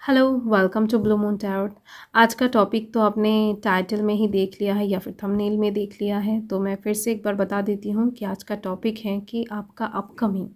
Hello, welcome to Blue Moon tarot. आज का topic तो आपने टाइटल में ही देख लिया है या फिर थंबनेल में देख लिया है, तो मैं फिर से एक बार बता देती हूँ कि आज का टॉपिक है कि आपका अपकमिंग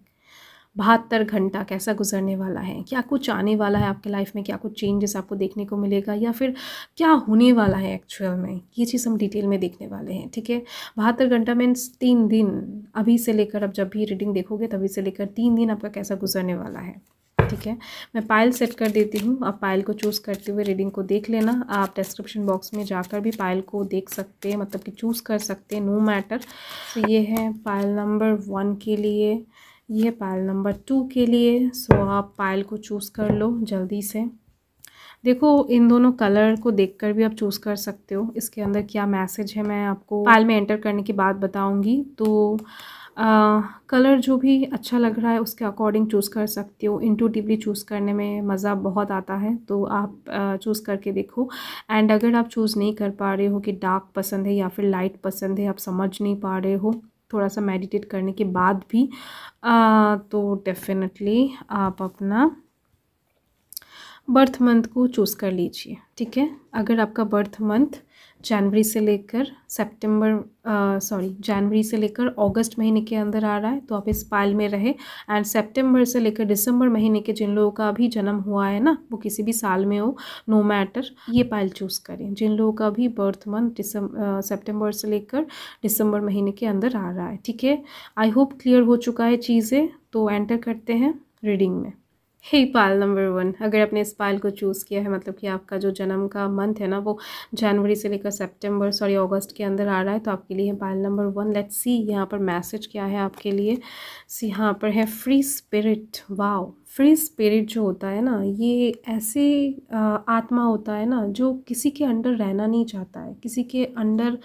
72 घंटा कैसा गुजरने वाला है, क्या कुछ आने वाला है आपके लाइफ में, क्या कुछ चेंजेस आपको देखने को मिलेगा या फिर क्या होने वाला है एक्चुअल में, ये चीज़ हम डिटेल में देखने वाले हैं। ठीक है, 72 घंटा मीन्स 3 दिन, अभी से लेकर अब जब भी रीडिंग देखोगे तभी से लेकर 3 दिन आपका कैसा गुजरने वाला है। ठीक है, मैं पायल सेट कर देती हूँ, आप पायल को चूज़ करते हुए रीडिंग को देख लेना। आप डिस्क्रिप्शन बॉक्स में जाकर भी पायल को देख सकते हैं, मतलब कि चूज़ कर सकते हैं, नो मैटर। तो ये है पायल नंबर 1 के लिए, ये है पायल नंबर 2 के लिए। सो आप पायल को चूज़ कर लो जल्दी से। देखो, इन दोनों कलर को देखकर भी आप चूज़ कर सकते हो इसके अंदर क्या मैसेज है, मैं आपको पायल में एंटर करने के बाद बताऊंगी। तो कलर जो भी अच्छा लग रहा है उसके अकॉर्डिंग चूज़ कर सकते हो। इंट्यूटिवली चूज़ करने में मज़ा बहुत आता है, तो आप चूज़ करके देखो। एंड अगर आप चूज़ नहीं कर पा रहे हो कि डार्क पसंद है या फिर लाइट पसंद है, आप समझ नहीं पा रहे हो थोड़ा सा मेडिटेट करने के बाद भी, तो डेफिनेटली आप अपना बर्थ मंथ को चूज़ कर लीजिए। ठीक है, अगर आपका बर्थ मंथ जनवरी से लेकर जनवरी से लेकर अगस्त महीने के अंदर आ रहा है तो आप इस पायल में रहे। एंड सितंबर से लेकर दिसंबर महीने के जिन लोगों का भी जन्म हुआ है ना, वो किसी भी साल में हो, नो मैटर, ये पायल चूज़ करें। जिन लोगों का भी बर्थ मंथ सितंबर से लेकर दिसंबर महीने के अंदर आ रहा है। ठीक है, आई होप क्लियर हो चुका है चीज़ें, तो एंटर करते हैं रीडिंग में। हे पायल नंबर 1, अगर आपने इस पायल को चूज़ किया है, मतलब कि आपका जो जन्म का मंथ है ना वो जनवरी से लेकर अगस्त के अंदर आ रहा है, तो आपके लिए है पायल नंबर 1। लेट्स सी यहाँ पर मैसेज क्या है आपके लिए। सी यहाँ पर है free spirit. Wow, free spirit जो होता है ना, ये ऐसे आत्मा होता है ना जो किसी के अंडर रहना नहीं चाहता है, किसी के अंडर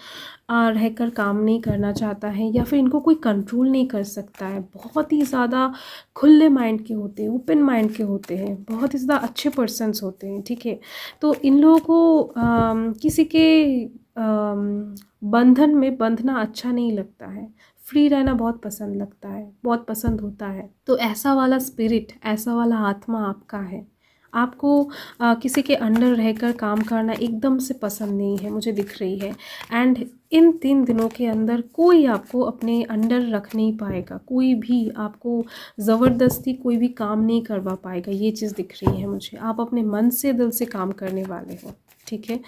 रहकर काम नहीं करना चाहता है, या फिर इनको कोई कंट्रोल नहीं कर सकता है। बहुत ही ज़्यादा खुले माइंड के होते हैं, ओपन माइंड के होते हैं, बहुत ही ज़्यादा अच्छे पर्सन्स होते हैं। ठीक है, तो इन लोगों को किसी के बंधन में बंधना अच्छा नहीं लगता है, फ्री रहना बहुत पसंद लगता है, बहुत पसंद होता है। तो ऐसा वाला स्पिरिट, ऐसा वाला आत्मा आपका है। आपको किसी के अंडर रहकर काम करना एकदम से पसंद नहीं है, मुझे दिख रही है। एंड इन 3 दिनों के अंदर कोई आपको अपने अंडर रख नहीं पाएगा, कोई भी आपको ज़बरदस्ती कोई भी काम नहीं करवा पाएगा, ये चीज़ दिख रही है मुझे। आप अपने मन से, दिल से काम करने वाले हो। ठीक है,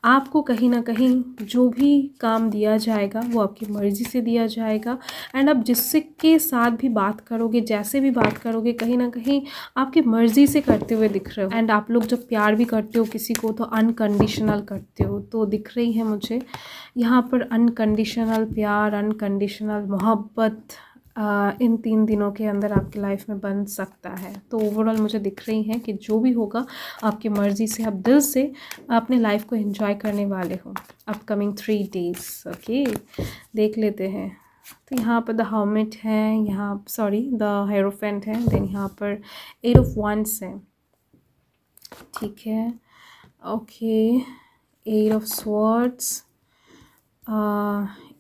आपको कहीं ना कहीं जो भी काम दिया जाएगा वो आपकी मर्ज़ी से दिया जाएगा। एंड आप जिससे के साथ भी बात करोगे, जैसे भी बात करोगे, कहीं ना कहीं आपकी मर्ज़ी से करते हुए दिख रहे हो। एंड आप लोग जब प्यार भी करते हो किसी को तो अनकंडीशनल करते हो, तो दिख रही है मुझे यहाँ पर अनकंडीशनल प्यार, अनकंडीशनल मोहब्बत इन 3 दिनों के अंदर आपकी लाइफ में बन सकता है। तो ओवरऑल मुझे दिख रही है कि जो भी होगा आपकी मर्ज़ी से, आप दिल से अपने लाइफ को एंजॉय करने वाले हो अपकमिंग 3 डेज़। ओके, देख लेते हैं। तो यहाँ पर द हर्मिट है, यहाँ द हेरोफेंट है, देन यहाँ पर 8 ऑफ wands है। ठीक है, okay, 8 of swords,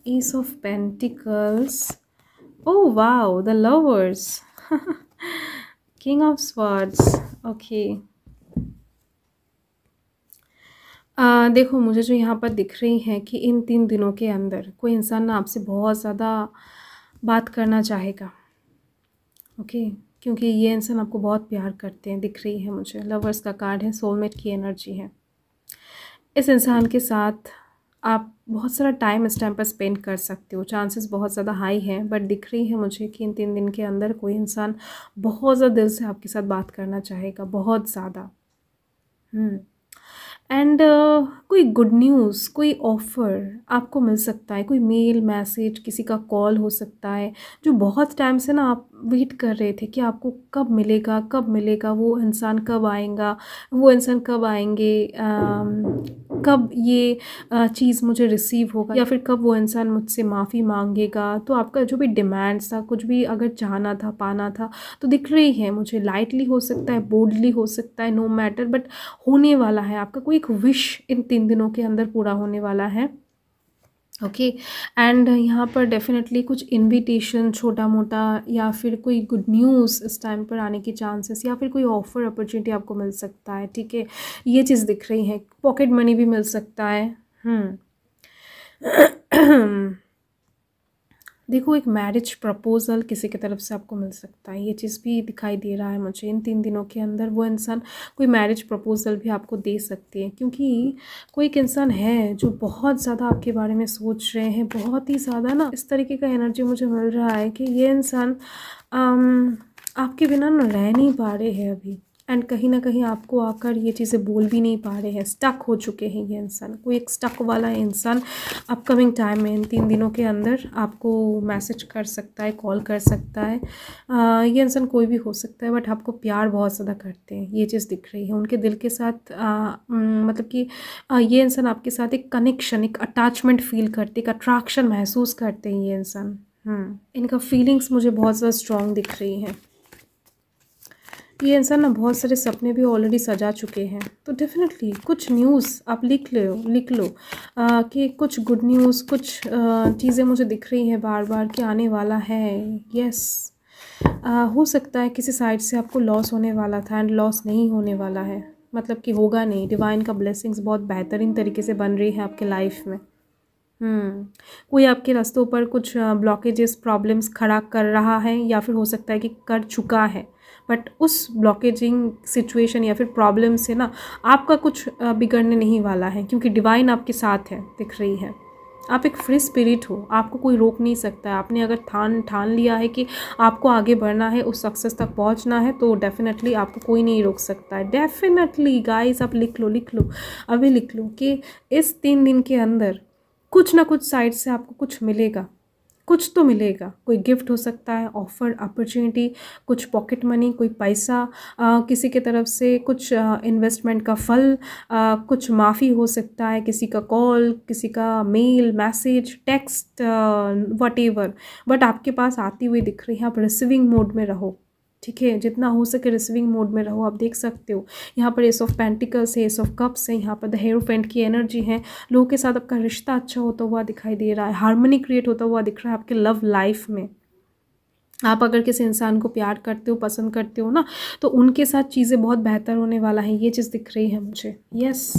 Ace of Pentacles, oh wow, the lovers, King of Swords। Okay, देखो, मुझे जो यहाँ पर दिख रही है कि इन 3 दिनों के अंदर कोई इंसान ना आपसे बहुत ज़्यादा बात करना चाहेगा। ओके, क्योंकि ये इंसान आपको बहुत प्यार करते हैं, दिख रही है मुझे। लवर्स का कार्ड है, सोलमेट की एनर्जी है। इस इंसान के साथ आप बहुत सारा टाइम इस टाइम पर स्पेंड कर सकते हो, चांसेस बहुत ज़्यादा हाई हैं। बट दिख रही है मुझे कि इन 3 दिन के अंदर कोई इंसान बहुत ज़्यादा दिल से आपके साथ बात करना चाहेगा, बहुत ज़्यादा। एंड कोई गुड न्यूज़, कोई ऑफ़र आपको मिल सकता है, कोई मेल, मैसेज, किसी का कॉल हो सकता है जो बहुत टाइम से ना आप वेट कर रहे थे कि आपको कब मिलेगा, कब मिलेगा, वो इंसान कब आएगा, वो इंसान कब आएंगे, कब ये चीज़ मुझे रिसीव होगा, या फिर कब वो इंसान मुझसे माफ़ी मांगेगा। तो आपका जो भी डिमांड्स था, कुछ भी अगर चाहना था, पाना था, तो दिख रही है मुझे। लाइटली हो सकता है, बोल्डली हो सकता है, नो मैटर, बट होने वाला है। आपका कोई एक विश इन 3 दिनों के अंदर पूरा होने वाला है। ओके। एंड यहाँ पर डेफिनेटली कुछ इनविटेशन छोटा मोटा या फिर कोई गुड न्यूज़ इस टाइम पर आने की चांसेस, या फिर कोई ऑफर अपॉर्चुनिटी आपको मिल सकता है, ठीक है, ये चीज़ दिख रही है। पॉकेट मनी भी मिल सकता है। देखो, एक मैरिज प्रपोजल किसी की तरफ से आपको मिल सकता है, ये चीज़ भी दिखाई दे रहा है मुझे। इन 3 दिनों के अंदर वो इंसान कोई मैरिज प्रपोजल भी आपको दे सकती है, क्योंकि कोई एक इंसान है जो बहुत ज़्यादा आपके बारे में सोच रहे हैं, बहुत ही ज़्यादा ना, इस तरीके का एनर्जी मुझे मिल रहा है कि ये इंसान आपके बिना ना रह नहीं पा रहे हैं अभी। एंड कहीं ना कहीं आपको आकर ये चीज़ें बोल भी नहीं पा रहे हैं, स्टक हो चुके हैं ये इंसान। कोई एक स्टक वाला इंसान अपकमिंग टाइम में इन 3 दिनों के अंदर आपको मैसेज कर सकता है, कॉल कर सकता है। ये इंसान कोई भी हो सकता है, बट आपको प्यार बहुत ज़्यादा करते हैं, ये चीज़ दिख रही है। उनके दिल के साथ मतलब कि ये इंसान आपके साथ एक कनेक्शन, एक अटैचमेंट फील करते, एक अट्रैक्शन महसूस करते हैं ये इंसान। इनका फीलिंग्स मुझे बहुत ज़्यादा स्ट्रॉन्ग दिख रही हैं। ये इंसान ना बहुत सारे सपने भी ऑलरेडी सजा चुके हैं, तो डेफिनेटली कुछ न्यूज़ आप लिख लो कि कुछ गुड न्यूज़, कुछ चीज़ें मुझे दिख रही हैं बार बार कि आने वाला है। यस, हो सकता है किसी साइड से आपको लॉस होने वाला था, एंड लॉस नहीं होने वाला है, मतलब कि होगा नहीं। डिवाइन का ब्लेसिंग्स बहुत बेहतरीन तरीके से बन रही है आपके लाइफ में। कोई आपके रास्तों पर कुछ ब्लॉकेजेस, प्रॉब्लम्स खड़ा कर रहा है, या फिर हो सकता है कि कर चुका है, बट उस ब्लॉकेजिंग सिचुएशन या फिर प्रॉब्लम से ना आपका कुछ बिगड़ने नहीं वाला है, क्योंकि डिवाइन आपके साथ है, दिख रही है। आप एक फ्री स्पिरिट हो, आपको कोई रोक नहीं सकता है। आपने अगर ठान लिया है कि आपको आगे बढ़ना है, उस सक्सेस तक पहुंचना है, तो डेफिनेटली आपको कोई नहीं रोक सकता है। डेफिनेटली गाइस, आप लिख लो, अभी लिख लो कि इस 3 दिन के अंदर कुछ ना कुछ साइड से आपको कुछ मिलेगा, कुछ तो मिलेगा। कोई गिफ्ट हो सकता है, ऑफर, अपॉर्चुनिटी, कुछ पॉकेट मनी, कोई पैसा, किसी की तरफ से कुछ इन्वेस्टमेंट का फल, कुछ माफ़ी हो सकता है, किसी का कॉल, किसी का mail, message, text, whatever, but आपके पास आती हुई दिख रही है। आप रिसीविंग मोड में रहो, ठीक है, जितना हो सके रिसीविंग मोड में रहो। आप देख सकते हो यहाँ पर एस ऑफ पेंटिकल्स है, एस ऑफ कप्स है, यहाँ पर द हेरोफेंट की एनर्जी है। लोगों के साथ आपका रिश्ता अच्छा होता हुआ दिखाई दे रहा है, हार्मनी क्रिएट होता हुआ दिख रहा है आपके लव लाइफ में। आप अगर किसी इंसान को प्यार करते हो, पसंद करते हो ना, तो उनके साथ चीज़ें बहुत बेहतर होने वाला है, ये चीज़ दिख रही है मुझे। यस,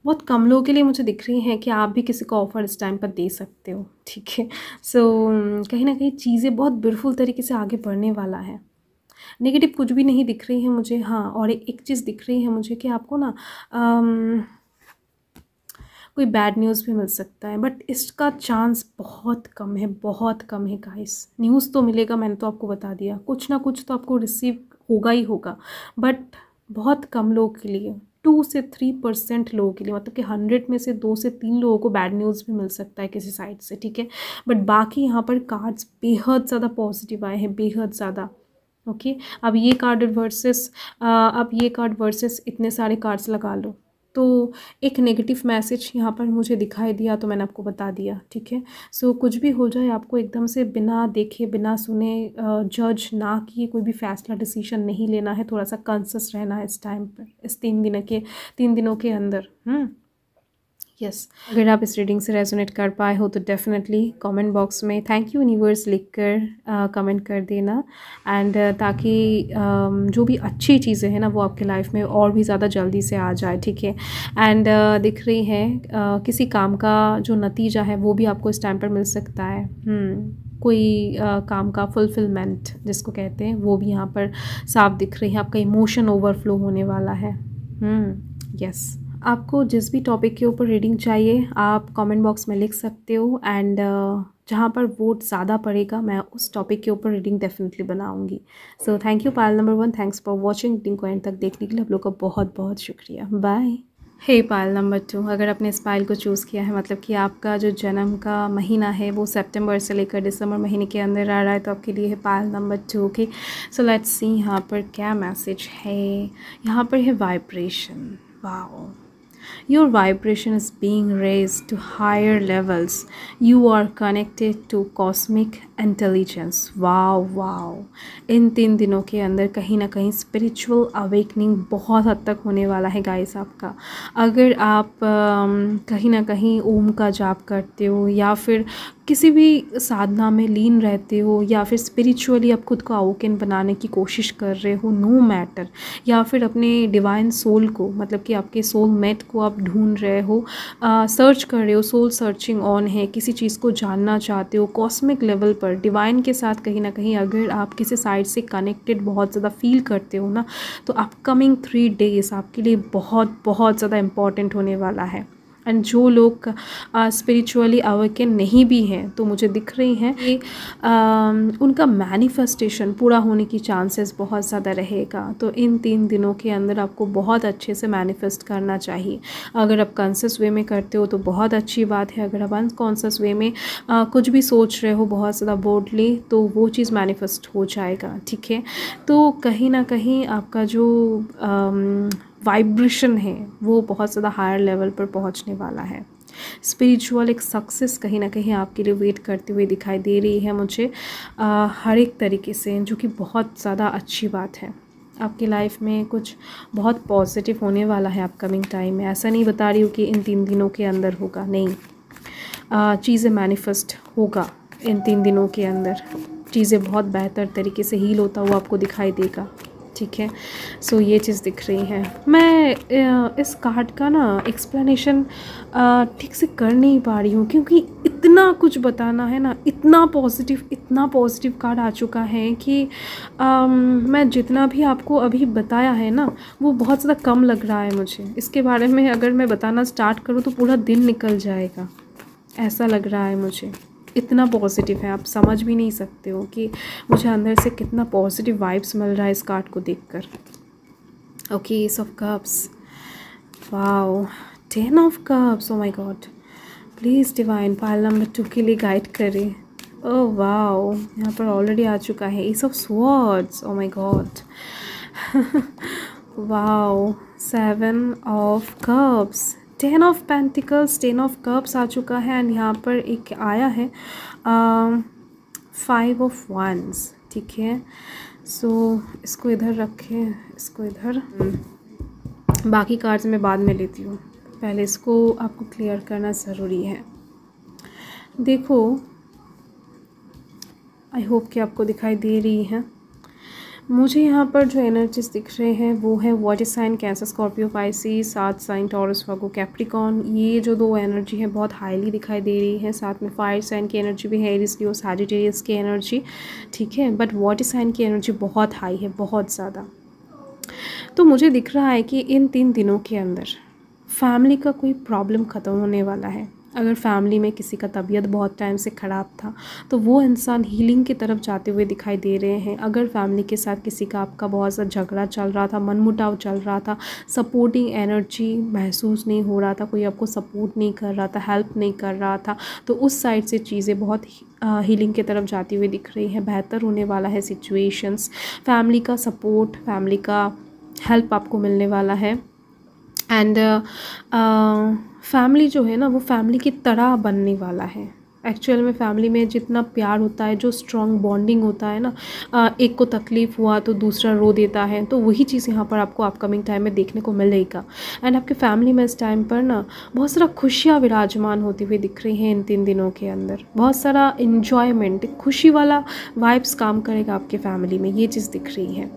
बहुत कम लोगों के लिए मुझे दिख रही हैं कि आप भी किसी को ऑफ़र इस टाइम पर दे सकते हो, ठीक है। सो कहीं ना कहीं चीज़ें बहुत ब्यूटीफुल तरीके से आगे बढ़ने वाला है। नेगेटिव कुछ भी नहीं दिख रही है मुझे। हाँ, और एक चीज़ दिख रही है मुझे कि आपको ना कोई बैड न्यूज़ भी मिल सकता है, बट इसका चांस बहुत कम है, बहुत कम है गाइस। न्यूज़ तो मिलेगा, मैंने तो आपको बता दिया, कुछ ना कुछ तो आपको रिसीव होगा ही होगा, बट बहुत कम लोगों के लिए, 2 से 3% लोगों के लिए, मतलब कि 100 में से 2 से 3 लोगों को बैड न्यूज़ भी मिल सकता है किसी साइड से, ठीक है। बट बाकी यहाँ पर कार्ड्स बेहद ज़्यादा पॉजिटिव आए हैं, बेहद ज़्यादा। ओके, अब ये कार्ड वर्सेस इतने सारे कार्ड्स लगा लो, तो एक नेगेटिव मैसेज यहाँ पर मुझे दिखाई दिया, तो मैंने आपको बता दिया, ठीक है। सो कुछ भी हो जाए, आपको एकदम से बिना देखे, बिना सुने, जज ना किए कोई भी फैसला, डिसीजन नहीं लेना है। थोड़ा सा कॉन्शियस रहना है इस टाइम पर, इस 3 दिनों के अंदर। यस, अगर आप इस रीडिंग से रेजोनेट कर पाए हो तो डेफिनेटली कमेंट बॉक्स में थैंक यू यूनिवर्स लिखकर कमेंट कर देना। एंड ताकि जो भी अच्छी चीज़ें हैं ना, वो आपके लाइफ में और भी ज़्यादा जल्दी से आ जाए, ठीक है। एंड दिख रही है किसी काम का जो नतीजा है वो भी आपको इस टाइम पर मिल सकता है। कोई काम का फुलफिलमेंट जिसको कहते हैं, वो भी यहाँ पर साफ दिख रही है। आपका इमोशन ओवरफ्लो होने वाला है। यस, आपको जिस भी टॉपिक के ऊपर रीडिंग चाहिए आप कमेंट बॉक्स में लिख सकते हो, एंड जहाँ पर वोट ज़्यादा पड़ेगा मैं उस टॉपिक के ऊपर रीडिंग डेफिनेटली बनाऊंगी। So thank you pile number 1, thanks for watching. Reading को एंड तक देखने के लिए आप लोग का बहुत बहुत शुक्रिया। बाय। हे पायल नंबर 2, अगर आपने इस पायल को चूज़ किया है, मतलब कि आपका जो जन्म का महीना है वो सितंबर से लेकर दिसंबर महीने के अंदर आ रहा है, तो आपके लिए है pile number 2। Okay, so let's see यहाँ पर क्या मैसेज है। यहाँ पर है vibration. Wow, Your vibration is being raised to higher levels. You are connected to cosmic intelligence. Wow wow, इन 3 दिनों के अंदर कहीं ना कहीं स्पिरिचुअल अवेकनिंग बहुत हद तक होने वाला है गाइस आपका। अगर आप कहीं ना कहीं ओम का जाप करते हो या फिर किसी भी साधना में लीन रहते हो या फिर स्पिरिचुअली आप खुद को अवोकन बनाने की कोशिश कर रहे हो, नो मैटर, या फिर अपने डिवाइन सोल को, मतलब कि आपके सोल मेट को आप ढूंढ रहे हो, सर्च कर रहे हो, सोल सर्चिंग ऑन है, किसी चीज़ को जानना चाहते हो कॉस्मिक लेवल पर डिवाइन के साथ, कहीं ना कहीं अगर आप किसी साइड से कनेक्टेड बहुत ज़्यादा फील करते हो ना, तो अपकमिंग 3 डेज आपके लिए बहुत बहुत ज़्यादा इम्पॉर्टेंट होने वाला है। एंड जो लोग स्पिरिचुअली अवेकन नहीं भी हैं, तो मुझे दिख रही हैं कि उनका मैनिफेस्टेशन पूरा होने की चांसेस बहुत ज़्यादा रहेगा। तो इन 3 दिनों के अंदर आपको बहुत अच्छे से मैनिफेस्ट करना चाहिए। अगर आप कॉन्शियस वे में करते हो तो बहुत अच्छी बात है, अगर आप अनकॉन्शियस वे में कुछ भी सोच रहे हो बहुत ज़्यादा बोल्डली, तो वो चीज़ मैनिफेस्ट हो जाएगा, ठीक है। तो कहीं ना कहीं आपका जो वाइब्रेशन है वो बहुत ज़्यादा हायर लेवल पर पहुंचने वाला है। स्पिरिचुअल एक सक्सेस कहीं ना कहीं आपके लिए वेट करते हुए दिखाई दे रही है मुझे, हर एक तरीके से, जो कि बहुत ज़्यादा अच्छी बात है। आपकी लाइफ में कुछ बहुत पॉजिटिव होने वाला है अपकमिंग टाइम में। ऐसा नहीं बता रही हूँ कि इन 3 दिनों के अंदर होगा, नहीं, चीज़ें मैनिफेस्ट होगा इन 3 दिनों के अंदर। चीज़ें बहुत बेहतर तरीके से हील होता हुआ आपको दिखाई देगा, ठीक है। सो ये चीज़ दिख रही है। मैं इस कार्ड का ना एक्सप्लेनेशन ठीक से कर नहीं पा रही हूँ, क्योंकि इतना कुछ बताना है ना, इतना पॉजिटिव कार्ड आ चुका है कि मैं जितना भी आपको अभी बताया है ना, वो बहुत ज़्यादा कम लग रहा है मुझे। इसके बारे में अगर मैं बताना स्टार्ट करूँ तो पूरा दिन निकल जाएगा, ऐसा लग रहा है मुझे। इतना पॉजिटिव है, आप समझ भी नहीं सकते हो कि मुझे अंदर से कितना पॉजिटिव वाइब्स मिल रहा है इस कार्ड को देखकर। Okay, S of cups, wow, 10 of cups, O my God, please divine pile number 2 के लिए गाइड करें। ओह वाओ, यहाँ पर ऑलरेडी आ चुका है ace of swords, oh my god, wow, 7 of cups, 10 of pentacles, 10 of cups आ चुका है। एंड यहाँ पर एक आया है 5 ऑफ वंस, ठीक है। सो इसको इधर रखें, इसको इधर, बाकी कार्ड्स मैं बाद में लेती हूँ, पहले इसको आपको क्लियर करना ज़रूरी है। देखो, आई होप कि आपको दिखाई दे रही है। मुझे यहाँ पर जो एनर्जीज दिख रहे हैं वो है water sign, Cancer, Scorpio, Pisces, 7 sign, Taurus, Virgo, Capricorn. ये जो 2 एनर्जी है बहुत हाईली दिखाई दे रही है। साथ में फायर साइन की एनर्जी भी है, एरीज, लियो, सैजिटेरियस की एनर्जी, ठीक है। बट वाटर साइन की एनर्जी बहुत हाई है, बहुत ज़्यादा। तो मुझे दिख रहा है कि इन 3 दिनों के अंदर फैमिली का कोई प्रॉब्लम ख़त्म होने वाला है। अगर फैमिली में किसी का तबीयत बहुत टाइम से ख़राब था तो वो इंसान हीलिंग की तरफ जाते हुए दिखाई दे रहे हैं। अगर फैमिली के साथ किसी का आपका बहुत ज़्यादा झगड़ा चल रहा था, मनमुटाव चल रहा था, सपोर्टिंग एनर्जी महसूस नहीं हो रहा था, कोई आपको सपोर्ट नहीं कर रहा था, हेल्प नहीं कर रहा था, तो उस साइड से चीज़ें बहुत हीलिंग की तरफ जाती हुई दिख रही हैं। बेहतर होने वाला है सिचुएशंस, फैमिली का सपोर्ट, फैमिली का हेल्प आपको मिलने वाला है। एंड फैमिली जो है ना, वो फैमिली की तरह बनने वाला है। एक्चुअल में फैमिली में जितना प्यार होता है, जो स्ट्रॉन्ग बॉन्डिंग होता है ना, एक को तकलीफ़ हुआ तो दूसरा रो देता है, तो वही चीज़ यहाँ पर आपको अपकमिंग टाइम में देखने को मिलेगा। एंड आपके फैमिली में इस टाइम पर ना बहुत सारा खुशियाँ विराजमान होती हुई दिख रही हैं इन 3 दिनों के अंदर। बहुत सारा इन्जॉयमेंट, खुशी वाला वाइब्स काम करेगा आपके फैमिली में, ये चीज़ दिख रही है।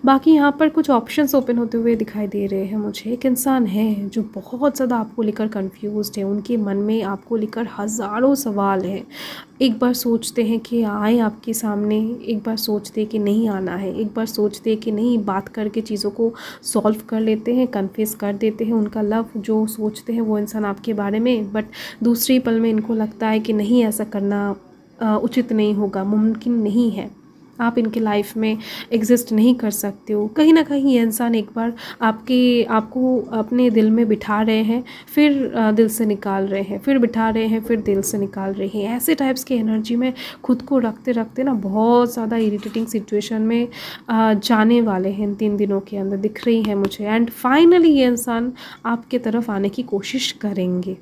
बाकी यहाँ पर कुछ ऑप्शंस ओपन होते हुए दिखाई दे रहे हैं मुझे। एक इंसान है जो बहुत ज़्यादा आपको लेकर कंफ्यूज्ड है, उनके मन में आपको लेकर हज़ारों सवाल हैं। एक बार सोचते हैं कि आए आपके सामने, एक बार सोचते हैं कि नहीं आना है, एक बार सोचते हैं कि नहीं, बात करके चीज़ों को सॉल्व कर लेते हैं, कन्फेस कर देते हैं उनका लव जो सोचते हैं वो इंसान आपके बारे में। बट दूसरी पल में इनको लगता है कि नहीं, ऐसा करना उचित नहीं होगा, मुमकिन नहीं है। आप इनके लाइफ में एग्जिस्ट नहीं कर सकते हो। कहीं ना कहीं ये इंसान एक बार आपको अपने दिल में बिठा रहे हैं, फिर दिल से निकाल रहे हैं, फिर बिठा रहे हैं, फिर दिल से निकाल रहे हैं। ऐसे टाइप्स की एनर्जी में खुद को रखते रखते ना बहुत ज़्यादा इरिटेटिंग सिचुएशन में जाने वाले हैं इन 3 दिनों के अंदर, दिख रही है मुझे। एंड फाइनली ये इंसान आपके तरफ आने की कोशिश करेंगे।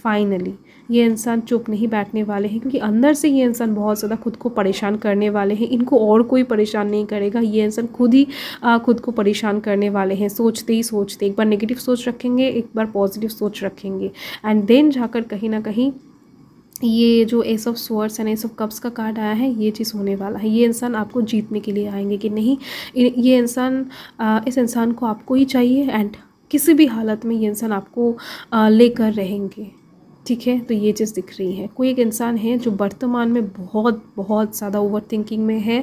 फाइनली ये इंसान चुप नहीं बैठने वाले हैं, क्योंकि अंदर से ये इंसान बहुत ज़्यादा खुद को परेशान करने वाले हैं। इनको और कोई परेशान नहीं करेगा, ये इंसान खुद ही खुद को परेशान करने वाले हैं। सोचते ही सोचते एक बार नेगेटिव सोच रखेंगे, एक बार पॉजिटिव सोच रखेंगे, एंड देन जाकर कहीं ना कहीं ये जो S of swords and S of cups का कार्ड आया है, ये चीज़ होने वाला है। ये इंसान आपको जीतने के लिए आएंगे कि नहीं, ये इंसान इस इंसान को आपको ही चाहिए, एंड किसी भी हालत में ये इंसान आपको लेकर रहेंगे। ठीक है, तो ये चीज़ दिख रही है। कोई एक इंसान है जो वर्तमान में बहुत बहुत ज़्यादा ओवर थिंकिंग में है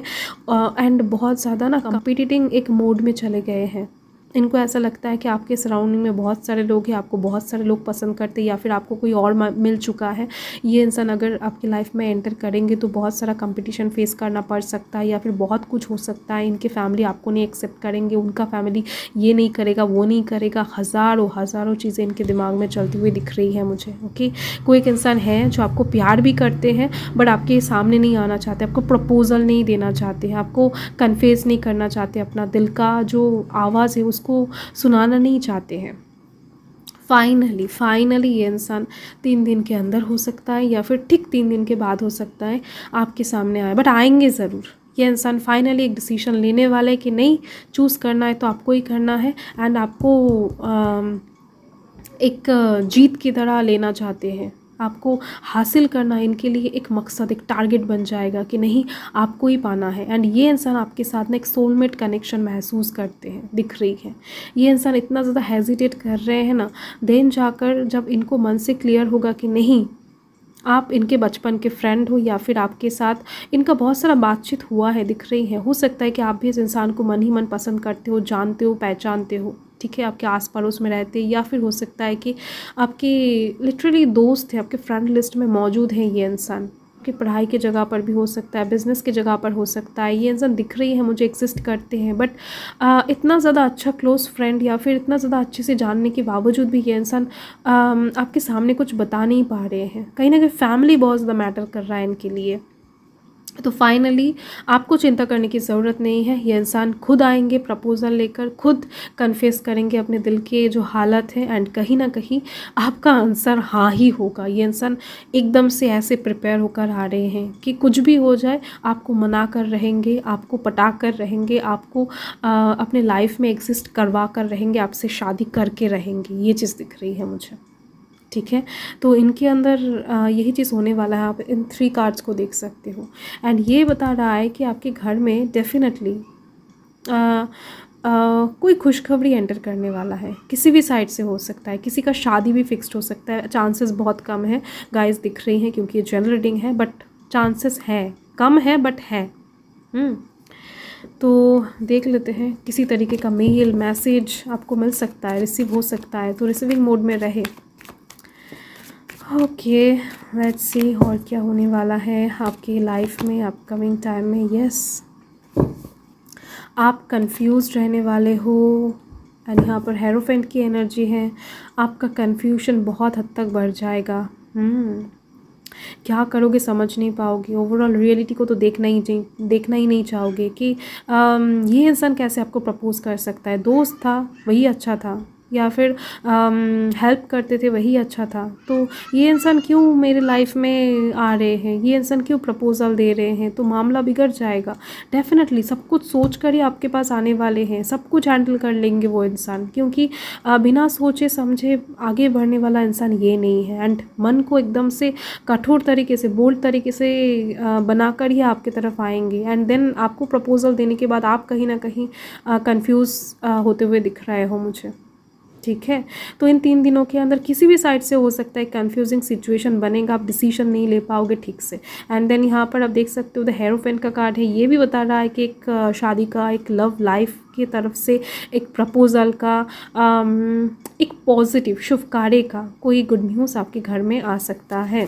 एंड बहुत ज़्यादा ना कॉम्पिटिटिंग एक मोड में चले गए हैं। इनको ऐसा लगता है कि आपके सराउंडिंग में बहुत सारे लोग हैं, आपको बहुत सारे लोग पसंद करते हैं, या फिर आपको कोई और मिल चुका है। ये इंसान अगर आपकी लाइफ में एंटर करेंगे तो बहुत सारा कंपटीशन फेस करना पड़ सकता है, या फिर बहुत कुछ हो सकता है। इनके फैमिली आपको नहीं एक्सेप्ट करेंगे, उनका फैमिली ये नहीं करेगा, वो नहीं करेगा। हज़ारों चीज़ें इनके दिमाग में चलती हुई दिख रही है मुझे। ओके, कोई एक इंसान है जो आपको प्यार भी करते हैं बट आपके सामने नहीं आना चाहते, आपको प्रपोजल नहीं देना चाहते हैं, आपको कन्फेस नहीं करना चाहते, अपना दिल का जो आवाज़ है उसको सुनाना नहीं चाहते हैं। फाइनली ये इंसान 3 दिन के अंदर हो सकता है, या फिर ठीक 3 दिन के बाद हो सकता है आपके सामने आए, बट आएंगे ज़रूर। ये इंसान फाइनली एक डिसीजन लेने वाला है कि नहीं, चूज़ करना है तो आपको ही करना है, एंड आपको एक जीत की तरह लेना चाहते हैं। आपको हासिल करना इनके लिए एक मकसद, एक टारगेट बन जाएगा कि नहीं, आपको ही पाना है। एंड ये इंसान आपके साथ ना एक सोलमेट कनेक्शन महसूस करते हैं, दिख रही है। ये इंसान इतना ज़्यादा हेजिटेट कर रहे हैं ना, देन जाकर जब इनको मन से क्लियर होगा कि नहीं, आप इनके बचपन के फ्रेंड हो, या फिर आपके साथ इनका बहुत सारा बातचीत हुआ है, दिख रही है। हो सकता है कि आप भी इस इंसान को मन ही मन पसंद करते हो, जानते हो, पहचानते हो। ठीक है, आपके आस पड़ोस में रहते हैं, या फिर हो सकता है कि आपके लिटरली दोस्त है, आपके फ्रेंड लिस्ट में मौजूद है ये इंसान। आपकी पढ़ाई की जगह पर भी हो सकता है, बिज़नेस की जगह पर हो सकता है। ये इंसान दिख रही है मुझे, एग्जिस्ट करते हैं, बट इतना ज़्यादा अच्छा क्लोज़ फ्रेंड या फिर इतना ज़्यादा अच्छे से जानने के बावजूद भी ये इंसान आपके सामने कुछ बता नहीं पा रहे हैं। कहीं ना कहीं फैमिली बहुत ज़्यादा मैटर कर रहा है इनके लिए। तो फाइनली आपको चिंता करने की ज़रूरत नहीं है। ये इंसान खुद आएंगे प्रपोज़ल लेकर, खुद कन्फेस करेंगे अपने दिल के जो हालत है, एंड कहीं ना कहीं आपका आंसर हाँ ही होगा। ये इंसान एकदम से ऐसे प्रिपेयर होकर आ रहे हैं कि कुछ भी हो जाए आपको मना कर रहेंगे, आपको पटा कर रहेंगे, आपको अपने लाइफ में एग्जिस्ट करवा कर रहेंगे, आपसे शादी करके रहेंगे। ये चीज़ दिख रही है मुझे। ठीक है, तो इनके अंदर यही चीज़ होने वाला है। आप इन 3 कार्ड्स को देख सकते हो, एंड ये बता रहा है कि आपके घर में डेफिनेटली कोई खुशखबरी एंटर करने वाला है। किसी भी साइड से हो सकता है, किसी का शादी भी फिक्स्ड हो सकता है। चांसेस बहुत कम है गाइस, दिख रही हैं, क्योंकि ये जनरल रीडिंग है, बट चांसेस है, कम है बट है। तो देख लेते हैं, किसी तरीके का मेल मैसेज आपको मिल सकता है, रिसीव हो सकता है, तो रिसीविंग मोड में रहे। ओके, लेट्स सी और क्या होने वाला है आपकी लाइफ में अपकमिंग टाइम में। यस, आप कंफ्यूज रहने वाले हो, एंड यहाँ पर हेरोफेंट की एनर्जी है। आपका कंफ्यूजन बहुत हद तक बढ़ जाएगा। क्या करोगे समझ नहीं पाओगे। ओवरऑल रियलिटी को तो देखना ही नहीं चाहोगे कि ये इंसान कैसे आपको प्रपोज कर सकता है। दोस्त था वही अच्छा था, या फिर हेल्प करते थे वही अच्छा था, तो ये इंसान क्यों मेरे लाइफ में आ रहे हैं, ये इंसान क्यों प्रपोजल दे रहे हैं, तो मामला बिगड़ जाएगा। डेफिनेटली सब कुछ सोच कर ही आपके पास आने वाले हैं, सब कुछ हैंडल कर लेंगे वो इंसान, क्योंकि बिना सोचे समझे आगे बढ़ने वाला इंसान ये नहीं है। एंड मन को एकदम से कठोर तरीके से, बोल्ड तरीके से बनाकर ही आपकी तरफ आएंगे, एंड देन आपको प्रपोजल देने के बाद आप कहीं ना कहीं कंफ्यूज होते हुए दिख रहे हो मुझे। ठीक है, तो इन 3 दिनों के अंदर किसी भी साइड से हो सकता है कंफ्यूजिंग सिचुएशन बनेगा, आप डिसीजन नहीं ले पाओगे ठीक से। एंड देन यहाँ पर आप देख सकते हो द हेरोफेंट का कार्ड है। ये भी बता रहा है कि एक शादी का, एक लव लाइफ की तरफ से, एक प्रपोजल का, एक पॉजिटिव शुभ कार्य का कोई गुड न्यूज़ आपके घर में आ सकता है।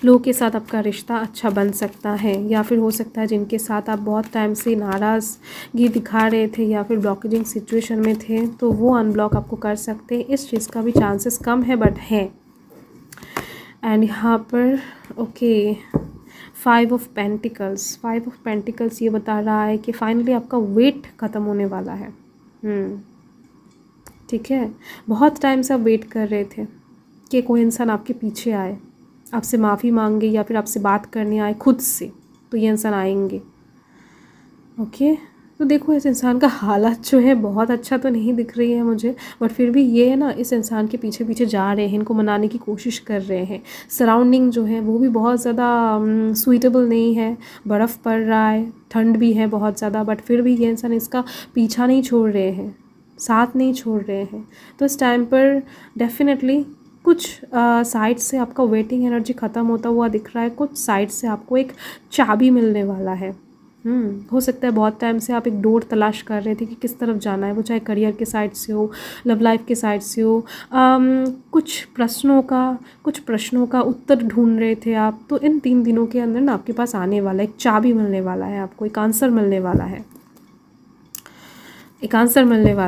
लोगों के साथ आपका रिश्ता अच्छा बन सकता है, या फिर हो सकता है जिनके साथ आप बहुत टाइम से नाराज़गी दिखा रहे थे या फिर ब्लॉकेजिंग सिचुएशन में थे, तो वो अनब्लॉक आपको कर सकते हैं। इस चीज़ का भी चांसेस कम है बट है। एंड यहाँ पर ओके 5 ऑफ पेंटिकल्स ये बता रहा है कि फाइनली आपका वेट ख़त्म होने वाला है। ठीक है, बहुत टाइम से आप वेट कर रहे थे कि कोई इंसान आपके पीछे आए, आपसे माफ़ी मांगे या फिर आपसे बात करने आए खुद से, तो ये इंसान आएंगे। ओके, तो देखो इस इंसान का हालत जो है बहुत अच्छा तो नहीं दिख रही है मुझे, बट फिर भी ये है ना, इस इंसान के पीछे पीछे जा रहे हैं, इनको मनाने की कोशिश कर रहे हैं। सराउंडिंग जो है वो भी बहुत ज़्यादा सूटेबल नहीं है, बर्फ़ पड़ रहा है, ठंड भी है बहुत ज़्यादा, बट फिर भी ये इंसान इसका पीछा नहीं छोड़ रहे हैं, साथ नहीं छोड़ रहे हैं। तो इस टाइम पर डेफिनेटली कुछ साइड से आपका वेटिंग एनर्जी ख़त्म होता हुआ दिख रहा है, कुछ साइड से आपको एक चाबी मिलने वाला है। हो सकता है बहुत टाइम से आप एक डोर तलाश कर रहे थे कि किस तरफ जाना है, वो चाहे करियर के साइड से हो, लव लाइफ के साइड से हो, कुछ प्रश्नों का उत्तर ढूंढ रहे थे आप, तो इन 3 दिनों के अंदर ना आपके पास आने वाला एक चाबी मिलने वाला है, आपको एक आंसर मिलने वाला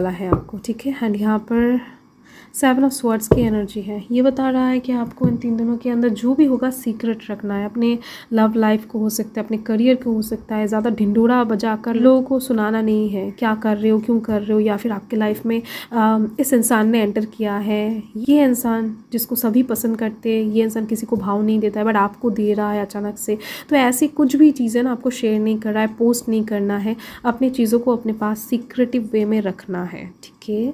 है, आपको। ठीक है, एंड यहाँ पर 7 ऑफ स्वॉर्ड्स की एनर्जी है। ये बता रहा है कि आपको इन 3 दिनों के अंदर जो भी होगा सीक्रेट रखना है, अपने लव लाइफ को हो सकता है, अपने करियर को हो सकता है, ज़्यादा ढिंढोरा बजाकर लोगों को सुनाना नहीं है क्या कर रहे हो, क्यों कर रहे हो, या फिर आपके लाइफ में इस इंसान ने एंटर किया है, ये इंसान जिसको सभी पसंद करते हैं, ये इंसान किसी को भाव नहीं देता है बट आपको दे रहा है अचानक से। तो ऐसी कुछ भी चीज़ें ना आपको शेयर नहीं कर रहा है, पोस्ट नहीं करना है, अपनी चीज़ों को अपने पास सीक्रेटिव वे में रखना है। ठीक है,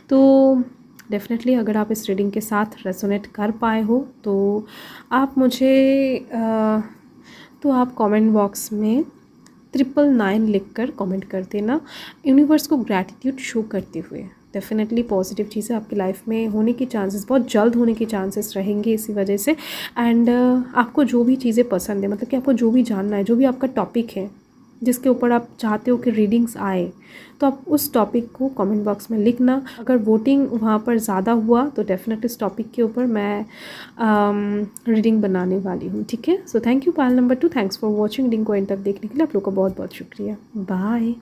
तो डेफिनेटली अगर आप इस रीडिंग के साथ रेजोनेट कर पाए हो तो आप मुझे तो आप कमेंट बॉक्स में 999 लिखकर कमेंट कर देना, यूनिवर्स को ग्रैटिट्यूड शो करते हुए। डेफिनेटली पॉजिटिव चीज़ें आपकी लाइफ में होने की चांसेस, बहुत जल्द होने की चांसेस रहेंगे इसी वजह से। एंड आपको जो भी चीज़ें पसंद है, मतलब कि आपको जो भी जानना है, जो भी आपका टॉपिक है जिसके ऊपर आप चाहते हो कि रीडिंग्स आए, तो आप उस टॉपिक को कमेंट बॉक्स में लिखना। अगर वोटिंग वहाँ पर ज़्यादा हुआ तो डेफिनेटली इस टॉपिक के ऊपर मैं रीडिंग बनाने वाली हूँ। ठीक है, so thank you pile number 2, thanks for watching. Reading को एंड तक देखने के लिए आप लोग का बहुत बहुत शुक्रिया। बाय।